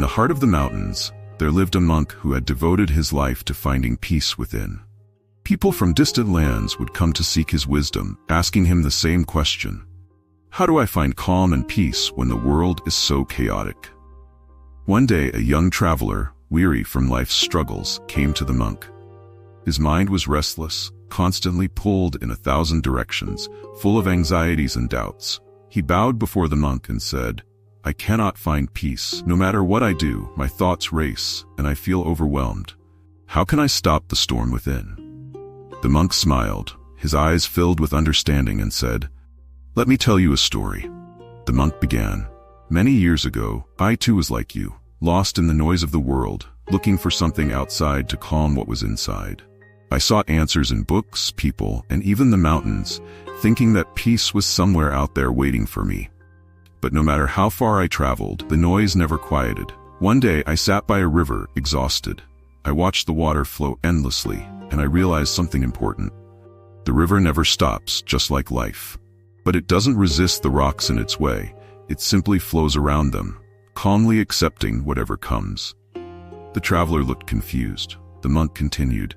the heart of the mountains, there lived a monk who had devoted his life to finding peace within. People from distant lands would come to seek his wisdom, asking him the same question: how do I find calm and peace when the world is so chaotic? One day, a young traveler, weary from life's struggles, came to the monk. His mind was restless, constantly pulled in 1,000 directions, full of anxieties and doubts. He bowed before the monk and said, "I cannot find peace. No matter what I do, my thoughts race, and I feel overwhelmed. How can I stop the storm within?" The monk smiled, his eyes filled with understanding, and said, "Let me tell you a story." The monk began, "Many years ago, I too was like you, lost in the noise of the world, looking for something outside to calm what was inside. I sought answers in books, people, and even the mountains, thinking that peace was somewhere out there waiting for me. But no matter how far I traveled, the noise never quieted. One day I sat by a river, exhausted. I watched the water flow endlessly, and I realized something important. The river never stops, just like life. But it doesn't resist the rocks in its way. It simply flows around them, calmly accepting whatever comes." The traveler looked confused. The monk continued,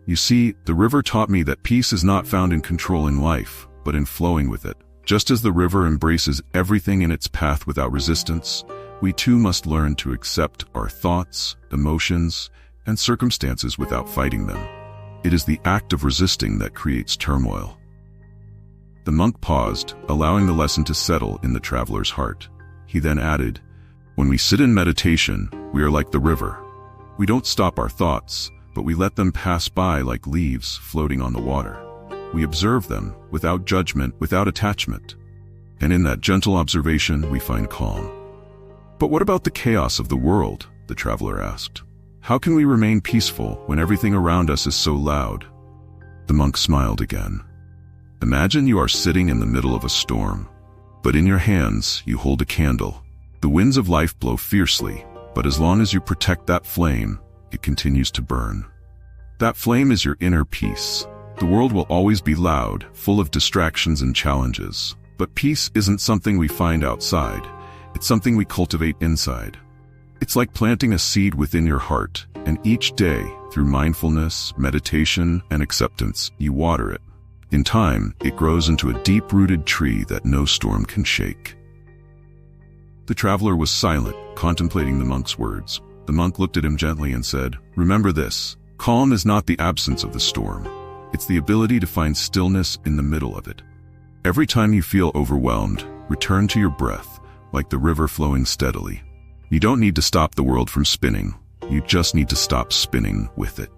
"You see, the river taught me that peace is not found in controlling life, but in flowing with it. Just as the river embraces everything in its path without resistance, we too must learn to accept our thoughts, emotions, and circumstances without fighting them. It is the act of resisting that creates turmoil." The monk paused, allowing the lesson to settle in the traveler's heart. He then added, "When we sit in meditation, we are like the river. We don't stop our thoughts, but we let them pass by like leaves floating on the water. We observe them, without judgment, without attachment. And in that gentle observation, we find calm." "But what about the chaos of the world?" the traveler asked. "How can we remain peaceful when everything around us is so loud?" The monk smiled again. "Imagine you are sitting in the middle of a storm, but in your hands you hold a candle. The winds of life blow fiercely, but as long as you protect that flame, it continues to burn. That flame is your inner peace. The world will always be loud, full of distractions and challenges, but peace isn't something we find outside. It's something we cultivate inside. It's like planting a seed within your heart, and each day, through mindfulness, meditation, and acceptance, you water it. In time, it grows into a deep-rooted tree that no storm can shake." The traveler was silent, contemplating the monk's words. The monk looked at him gently and said, "Remember this, calm is not the absence of the storm. It's the ability to find stillness in the middle of it. Every time you feel overwhelmed, return to your breath, like the river flowing steadily. You don't need to stop the world from spinning. You just need to stop spinning with it."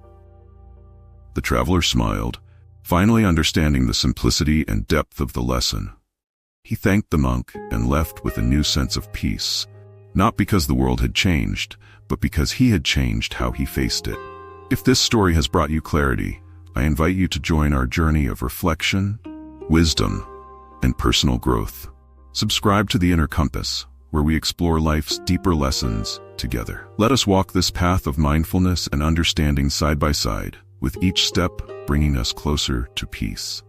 The traveler smiled, finally understanding the simplicity and depth of the lesson. He thanked the monk and left with a new sense of peace, not because the world had changed, but because he had changed how he faced it. If this story has brought you clarity, I invite you to join our journey of reflection, wisdom, and personal growth. Subscribe to The Inner Compass, where we explore life's deeper lessons together. Let us walk this path of mindfulness and understanding side by side, with each step bringing us closer to peace.